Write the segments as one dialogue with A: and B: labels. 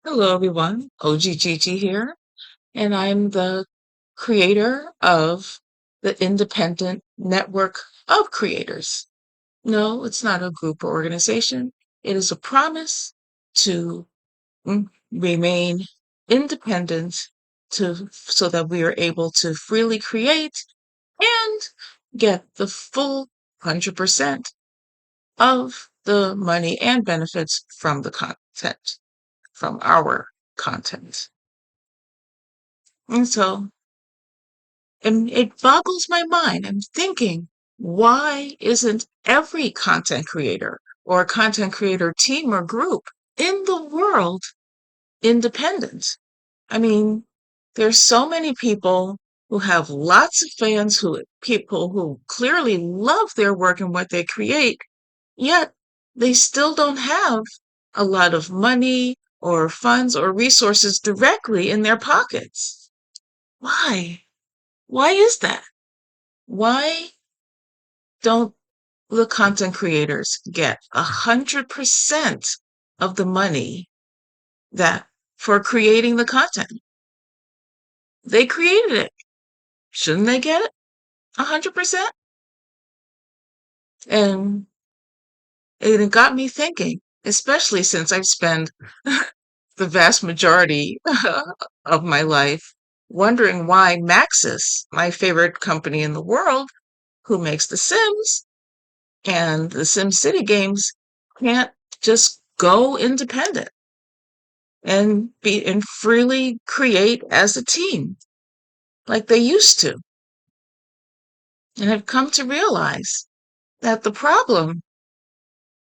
A: Hello, everyone. OGGG here, and I'm the creator of the Independent Network of Creators. No, it's not a group or organization. It is a promise to remain independent so that we are able to freely create and get the full 100% of the money and benefits from the content, from our content. And so, and it boggles my mind. I'm thinking, why isn't every content creator or content creator team or group in the world independent? I mean, there's so many people who have lots of fans, people who clearly love their work and what they create, yet they still don't have a lot of money or funds or resources directly in their pockets. Why? Why is that? Why don't the content creators get 100% of the money that for creating the content? They created it. Shouldn't they get it? 100%? And it got me thinking, especially since I've spent the vast majority of my life wondering why Maxis, my favorite company in the world, who makes The Sims, and the SimCity games can't just go independent and freely create as a team like they used to. And I've come to realize that the problem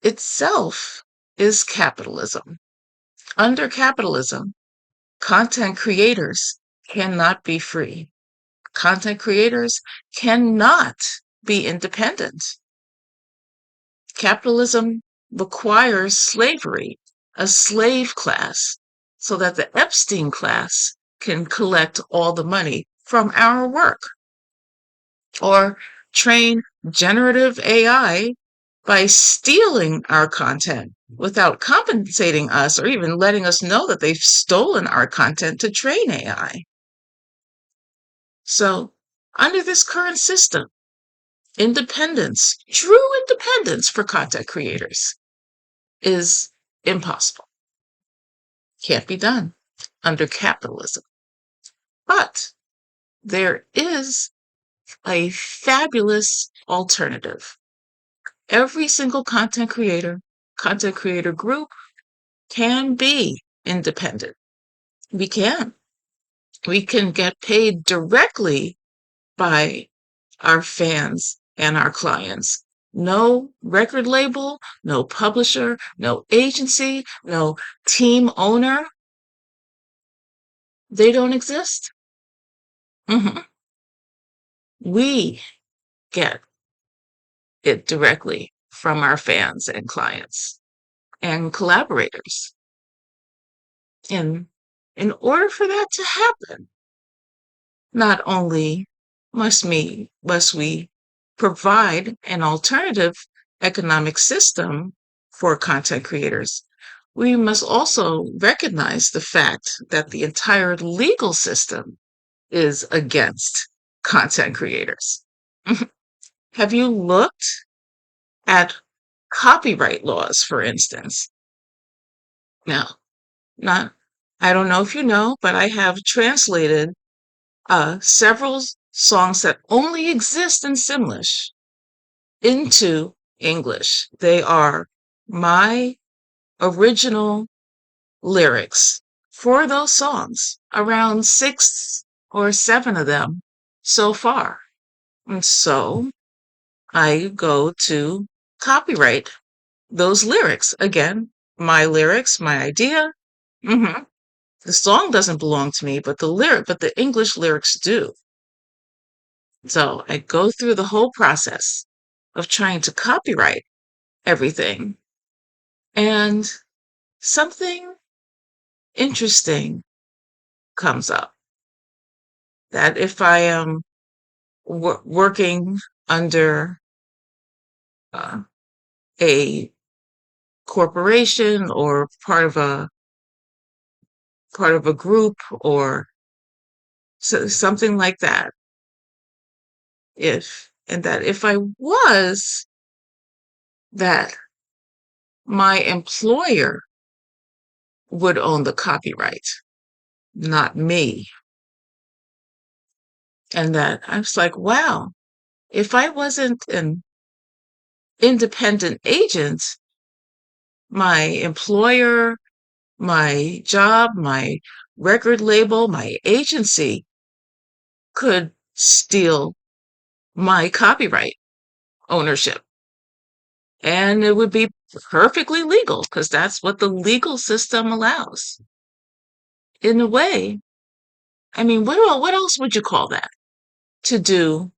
A: itself is capitalism. Under capitalism, content creators cannot be free. Content creators cannot be independent. Capitalism requires slavery, a slave class, so that the Epstein class can collect all the money from our work or train generative AI by stealing our content without compensating us or even letting us know that they've stolen our content to train AI. So, under this current system, independence, true independence for content creators is impossible. Can't be done under capitalism. But there is a fabulous alternative. Every single content creator group can be independent. We can. We can get paid directly by our fans and our clients. No record label, no publisher, no agency, no team owner. They don't exist. Mhm. We get it directly from our fans and clients and collaborators. And in order for that to happen, not only must we provide an alternative economic system for content creators, we must also recognize the fact that the entire legal system is against content creators. Have you looked at copyright laws, for instance? Now, not I don't know if you know, but I have translated several songs that only exist in Simlish into English. They are my original lyrics for those songs, around 6 or 7 of them so far. And so I go to copyright those lyrics. Again, my lyrics, my idea. hmm The song doesn't belong to me, but the English lyrics do. So I go through the whole process of trying to copyright everything. And something interesting comes up that if I am working under uh, a corporation or part of part of a group or something like that. If I was, that my employer would own the copyright, not me. And that I was like, wow, if I wasn't an independent agent, my employer, my job, my record label, my agency could steal my copyright ownership. And it would be perfectly legal because that's what the legal system allows. In a way, I mean, what else would you call that? To do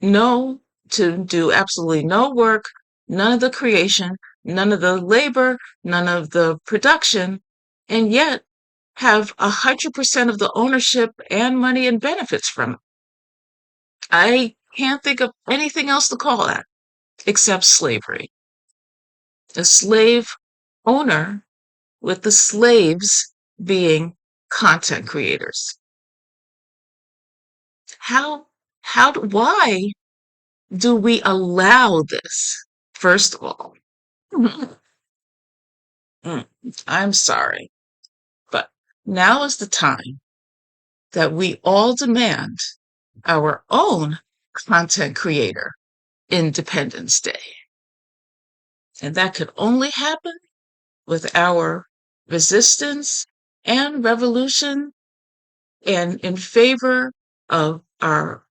A: no, to do absolutely no work, none of the creation, none of the labor, none of the production, and yet have 100% of the ownership and money and benefits from it. I can't think of anything else to call that except slavery. A slave owner with the slaves being content creators. How, why do we allow this? First of all, I'm sorry, but now is the time that we all demand our own content creator Independence Day. And that could only happen with our resistance and revolution and in favor of our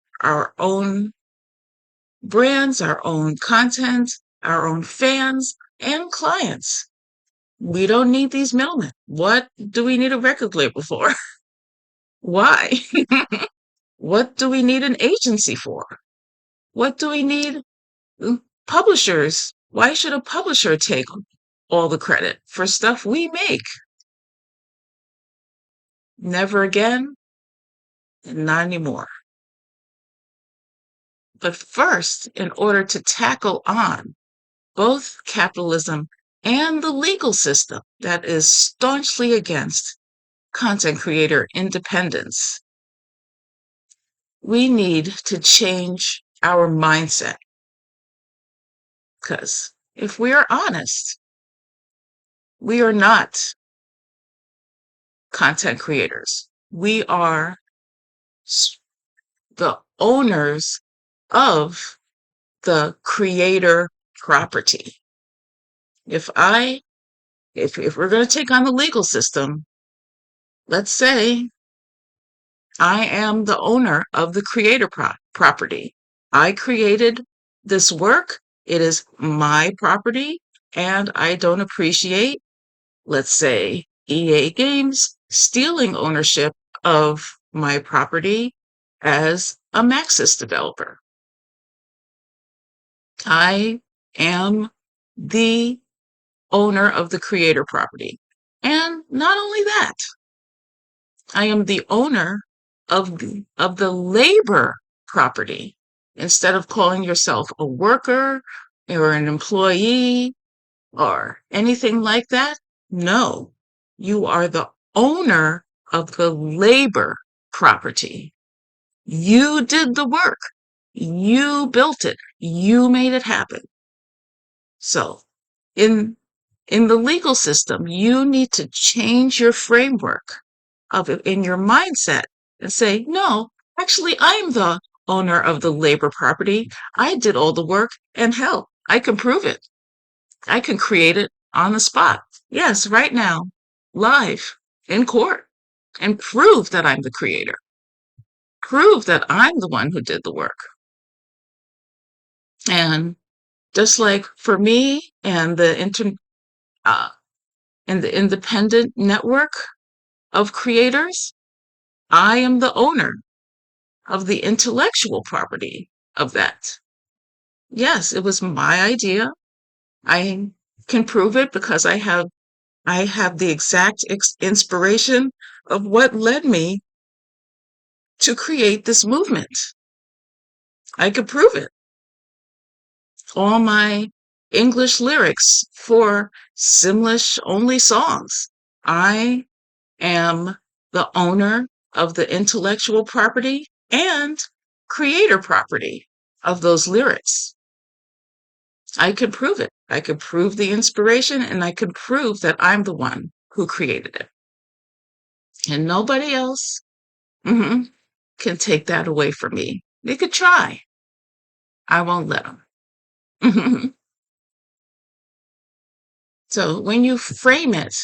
A: own brands, our own content, our own fans and clients. We don't need these middlemen. What do we need a record label for? Why? What do we need an agency for? What do we need publishers? Why should a publisher take all the credit for stuff we make? Never again, not anymore. But first, in order to tackle on both capitalism and the legal system that is staunchly against content creator independence, we need to change our mindset. Because if we are honest, we are not content creators. We are the owners of the creator property. If we're going to take on the legal system, let's say I am the owner of the creator property. I created this work. It is my property, and I don't appreciate, let's say, EA Games stealing ownership of my property as a Maxis developer. I am the owner of the creator property. And not only that, I am the owner of the labor property. Instead of calling yourself a worker or an employee or anything like that, no, you are the owner of the labor property. You did the work. You built it. You made it happen. So in the legal system, you need to change your framework of it in your mindset and say, no, actually, I'm the owner of the labor property. I did all the work, and hell, I can prove it. I can create it on the spot. Yes, right now, live in court, and prove that I'm the creator. Prove that I'm the one who did the work. And just like for me and the independent network of creators, I am the owner of the intellectual property of that. Yes, it was my idea. I can prove it because I have the exact inspiration of what led me to create this movement. I could prove it. All my English lyrics for Simlish only songs, I am the owner of the intellectual property and creator property of those lyrics. I could prove it. I could prove the inspiration, and I could prove that I'm the one who created it. And nobody else can take that away from me. They could try. I won't let them. So when you frame it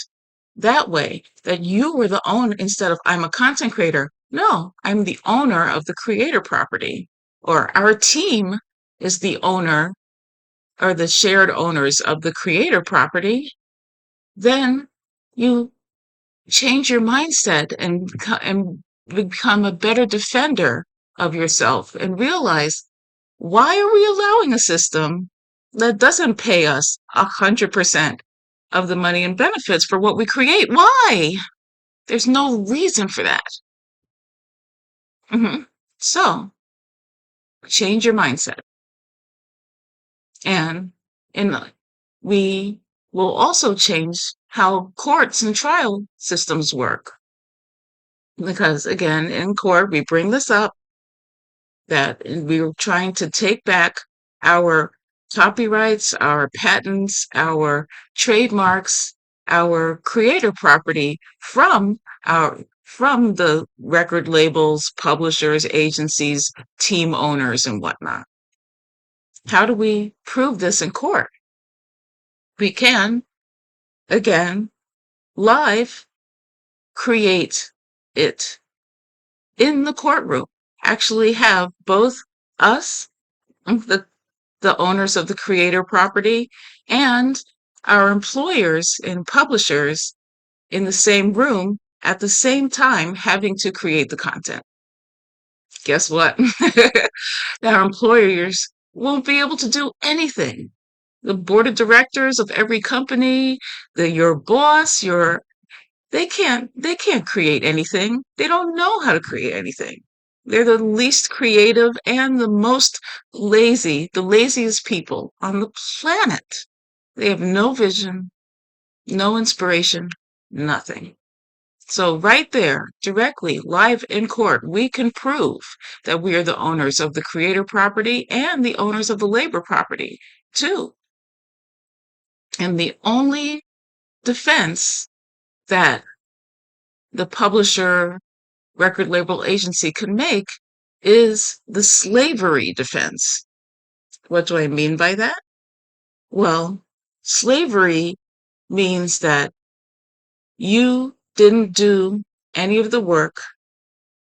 A: that way, that you were the owner instead of I'm a content creator, no, I'm the owner of the creator property, or our team is the owner or the shared owners of the creator property, then you change your mindset and become a better defender of yourself and realize, why are we allowing a system that doesn't pay us 100% of the money and benefits for what we create? Why? There's no reason for that. So change your mindset, and we will also change how courts and trial systems work. Because again, in court, we bring this up that we're trying to take back our copyrights, our patents, our trademarks, our creator property from the record labels, publishers, agencies, team owners, and whatnot. How do we prove this in court? We can, again, live create it in the courtroom. Actually have both us, the owners of the creator property, and our employers and publishers in the same room at the same time having to create the content. Guess what? Our employers won't be able to do anything. The board of directors of every company, your boss, they can't create anything. They don't know how to create anything. They're the least creative and the most lazy, the laziest people on the planet. They have no vision, no inspiration, nothing. So right there, directly, live in court, we can prove that we are the owners of the creator property and the owners of the labor property, too. And the only defense that the publisher record label agency can make is the slavery defense. What do I mean by that? Well, slavery means that you didn't do any of the work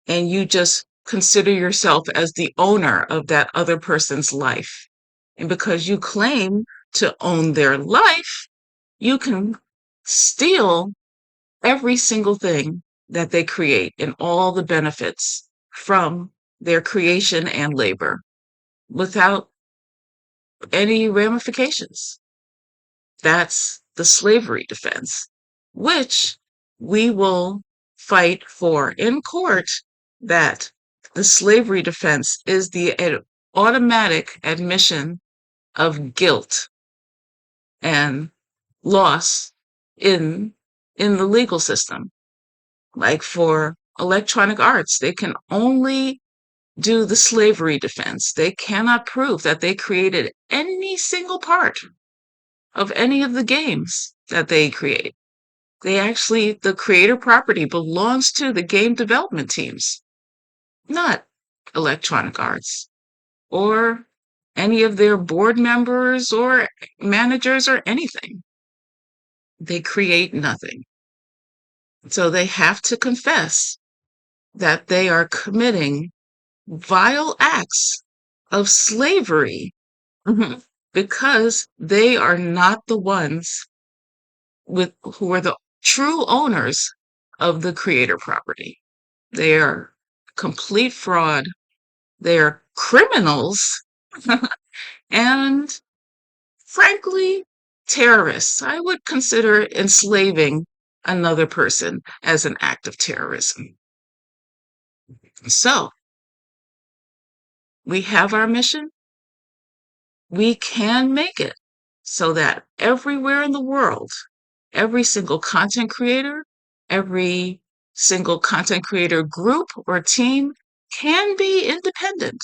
A: and you just consider yourself as the owner of that other person's life. And because you claim to own their life, you can steal every single thing that they create and all the benefits from their creation and labor without any ramifications. That's the slavery defense, which we will fight for in court, that the slavery defense is the automatic admission of guilt and loss in the legal system. Like for electronic arts, they can only do the slavery defense. They cannot prove that they created any single part of any of the games that they create. The creator property belongs to the game development teams, not Electronic Arts or any of their board members or managers or anything. They create nothing. So they have to confess that they are committing vile acts of slavery because they are not the ones who are the true owners of the creator property. They are complete fraud. They are criminals and, frankly, terrorists. I would consider enslaving another person as an act of terrorism. So, we have our mission. We can make it so that everywhere in the world, every single content creator every single content creator group or team can be independent.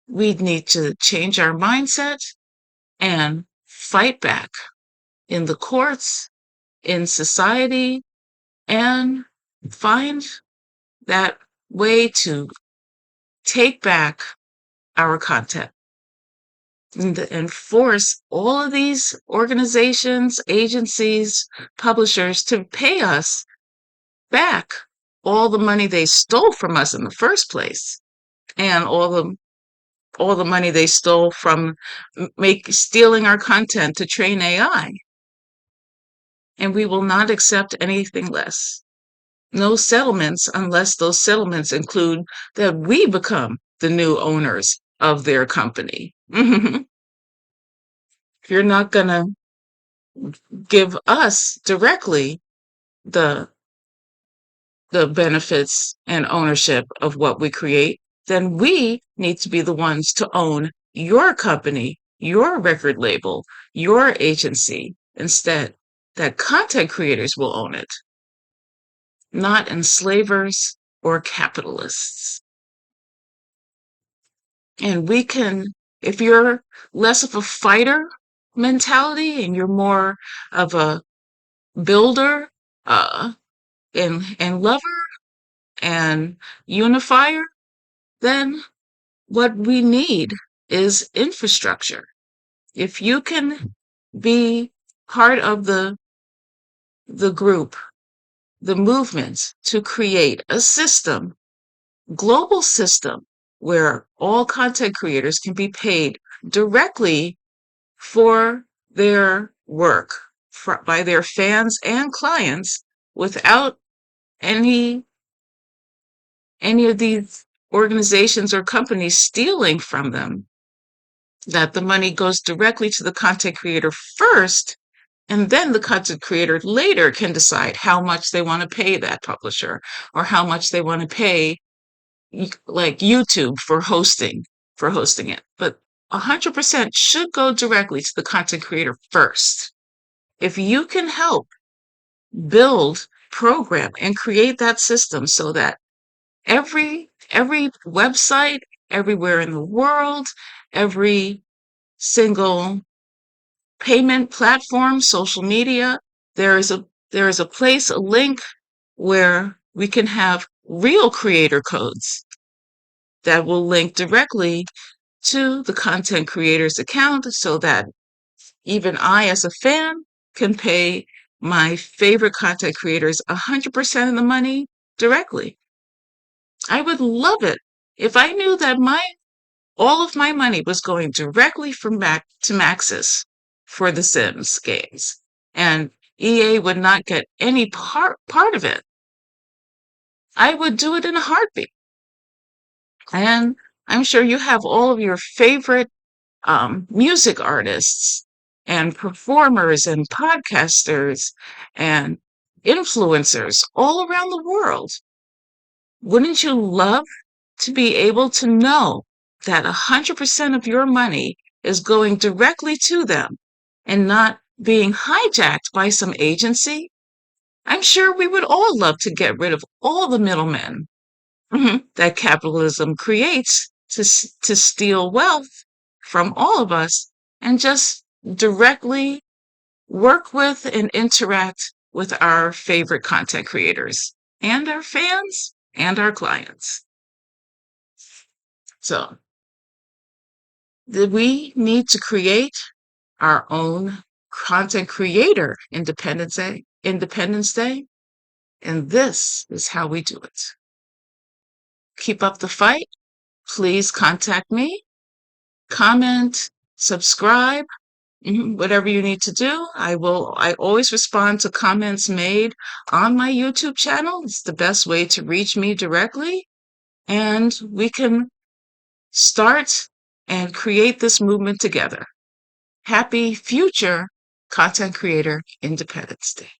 A: We need to change our mindset and fight back in the courts, in society, and find that way to take back our content and force all of these organizations, agencies, publishers to pay us back all the money they stole from us in the first place, and all the money they stole from stealing our content to train AI. And we will not accept anything less. No settlements unless those settlements include that we become the new owners of their company. If you're not going to give us directly the the benefits and ownership of what we create, then we need to be the ones to own your company, your record label, your agency, instead. That content creators will own it, not enslavers or capitalists. And we can, if you're less of a fighter mentality and you're more of a builder, and lover and unifier, then what we need is infrastructure. If you can be part of the group, the movement to create a system, global system, where all content creators can be paid directly for their work by their fans and clients without any of these organizations or companies stealing from them, that the money goes directly to the content creator first, and then the content creator later can decide how much they want to pay that publisher or how much they want to pay like YouTube for hosting it. But 100% should go directly to the content creator first. If you can help build, program, and create that system so that every website everywhere in the world, every single payment platform, social media, there is a place, a link where we can have real creator codes that will link directly to the content creator's account so that even I, as a fan, can pay my favorite content creators 100% of the money directly. I would love it if I knew that all of my money was going directly from to Maxis for the Sims games, and EA would not get any part of it. I would do it in a heartbeat. And I'm sure you have all of your favorite music artists and performers and podcasters and influencers all around the world. Wouldn't you love to be able to know that 100% of your money is going directly to them and not being hijacked by some agency? I'm sure we would all love to get rid of all the middlemen that capitalism creates to steal wealth from all of us and just directly work with and interact with our favorite content creators and our fans and our clients. So we need to create our own content creator Independence Day, and this is how we do it. Keep up the fight. Please contact me, comment, subscribe, whatever you need to do. I always respond to comments made on my YouTube channel. It's the best way to reach me directly, and we can start and create this movement together. Happy future Content Creator Independence Day.